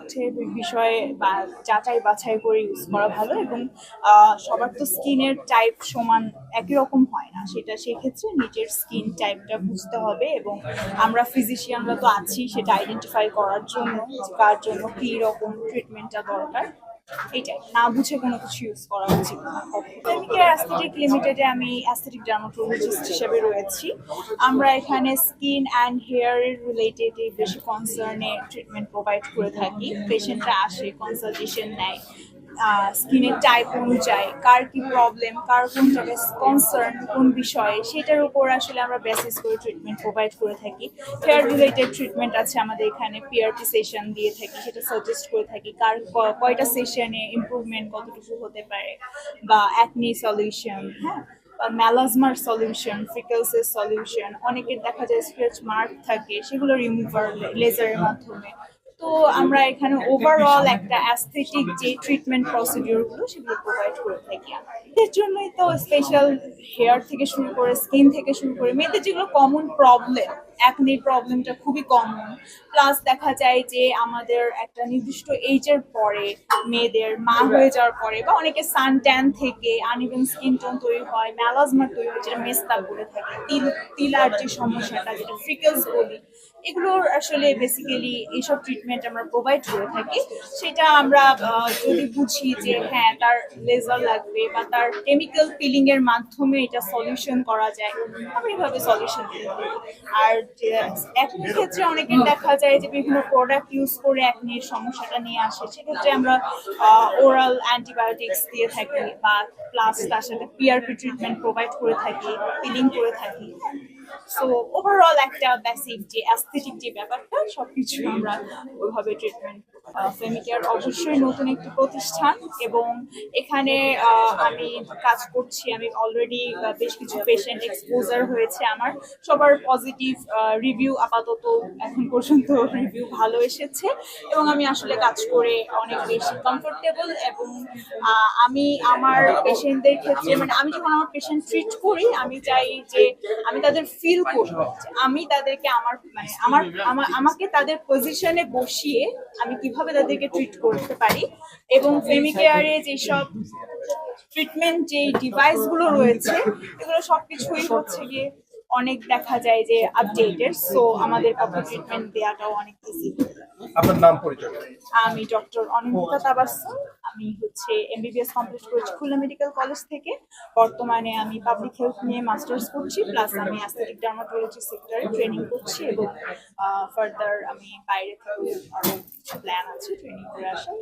হচ্ছে বিষয়ে বা যাচাই বাছাই করে ইউজ করা ভালো। এবং সবার তো স্কিনের টাইপ সমান একই রকম হয় না, সেটা সেক্ষেত্রে নিজের স্কিন টাইপটা বুঝতে হবে। এবং আমরা ফিজিশিয়ানরা তো আছি সেটা আইডেন্টিফাই করার জন্য যে কার জন্য কি রকম ট্রিটমেন্টটা দরকার। এইটাই, না বুঝে কোনো কিছু ইউজ করা উচিত না। কেয়ার অ্যাস্থেটিক লিমিটেডে আমি অ্যাস্থেটিক ডার্মাটোলজিস্ট হিসেবে রয়েছি। আমরা এখানে স্কিন অ্যান্ড হেয়ার রিলেটেড বেশি কনসার্নে ট্রিটমেন্ট প্রোভাইড করে থাকি। পেশেন্টরা আসে, কনসালটেশন নেয় স্কিনের টাইপ অনুযায়ী, কার কি প্রবলেম, কার কোন জায়গায় কনসার্ন, কোন বিষয়ে, সেটার উপর আসলে আমরা বেসিস করে ট্রিটমেন্ট প্রোভাইড করে থাকি। হেয়ার রিলেটেড ট্রিটমেন্ট আছে আমাদের এখানে, পিআরপি সেশন দিয়ে থাকি, সেটা সাজেস্ট করে থাকি কার কয়টা সেশনে ইমপ্রুভমেন্ট কতটুকু হতে পারে, বা অ্যাকনি সলিউশন, হ্যাঁ, ম্যালাজমার সলিউশন, ফ্রিকেলসের সলিউশন, অনেকের দেখা যায় স্ক্র্যাচ মার্ক থাকে, সেগুলো রিমুভার লেজারের মাধ্যমে। তো আমরা এখানে ওভারঅল একটা অ্যাস্থেটিক যে ট্রিটমেন্ট প্রসিডিওর গুলো সেগুলো প্রোভাইড করে থাকি। এর জন্যই তো স্পেশাল হেয়ার থেকে শুরু করে স্কিন থেকে শুরু করে মেয়েদের যেগুলো কমন প্রবলেম, অ্যাকনির প্রবলেমটা খুবই কমন। প্লাস দেখা যায় যে আমাদের একটা নির্দিষ্ট এজের পরে, মেয়েদের মা হয়ে যাওয়ার পরে, বা অনেকে সান ট্যান থেকে আনইভেন স্কিন টোন তৈরি হয়, ম্যালাজমা তৈরি হয়, যেটা মেস্তা বলে থাকে, তিলার যে সমস্যাটা, যেটা ফ্রিকেলস বলি, এগুলোর আসলে বেসিক্যালি এইসব ট্রিটমেন্ট আমরা প্রোভাইড করে থাকি। সেটা আমরা যদি বুঝি যে হ্যাঁ তার লেজার লাগবে বা তার কেমিক্যাল পিলিং এর মাধ্যমে এটা সলিউশন করা যায়, আমরা এইভাবে সলিউশন দিয়ে থাকি। আর একনির ক্ষেত্রে অনেকের দেখা যায় যে বিভিন্ন প্রোডাক্ট ইউজ করে একনির সমস্যাটা নিয়ে আসে, সেক্ষেত্রে আমরা ওরাল অ্যান্টিবায়োটিক্স দিয়ে থাকি, বা প্লাস তার সাথে পিআরপি ট্রিটমেন্ট প্রোভাইড করে থাকি, পিলিং করে থাকি। সো ওভারঅল একটা বেসিক যে অ্যাস্থেটিক যে ব্যাপারটা, সবকিছু আমরা ওইভাবে ট্রিটমেন্ট। ফেমিকেয়ার অবশ্যই নতুন একটি প্রতিষ্ঠান, এবং এখানে আমি কাজ করছি। আমি অলরেডি বেশ কিছু পেশেন্ট এক্সপোজার হয়েছে আমার, সবার পজিটিভ রিভিউ আপাতত এখন পর্যন্ত রিভিউ ভালো এসেছে, এবং আমি আসলে কাজ করে অনেক বেশি কমফোর্টেবল। এবং আমি আমার পেশেন্টদের ক্ষেত্রে, মানে আমি যখন আমার পেশেন্ট ট্রিট করি, আমি চাই যে আমি তাদের ফিল করব যে আমি তাদেরকে আমার মানে আমাকে তাদের পজিশনে বসিয়ে আমি কিভাবে তাদেরকে ট্রিট করতে পারি। এবং ফেমিকেয়ারে যেসব ট্রিটমেন্ট যে ডিভাইস গুলো রয়েছে, এগুলো সবকিছুই হচ্ছে গিয়ে অনেক দেখা যায় যে আপডেটেড, সো আমাদের কাছে ট্রিটমেন্ট দেওয়াটাও অনেক ইজি। আপনার নাম পরিচয়? আমি ডক্টর অনিন্দিতা তাবাসসুম। আমি হচ্ছে এমবিবিএস কমপ্লিট করেছি খুলনা মেডিকেল কলেজ থেকে। বর্তমানে আমি পাবলিক হেলথ নিয়ে মাস্টার্স করছি, প্লাস আমি অ্যাস্থেটিক ডার্মাটোলজি সেক্টরে ট্রেনিং করছি, এবং ফার্দার আমি বাইরে থেকে আরো প্ল্যান আছে ট্রেনিং করে আসার।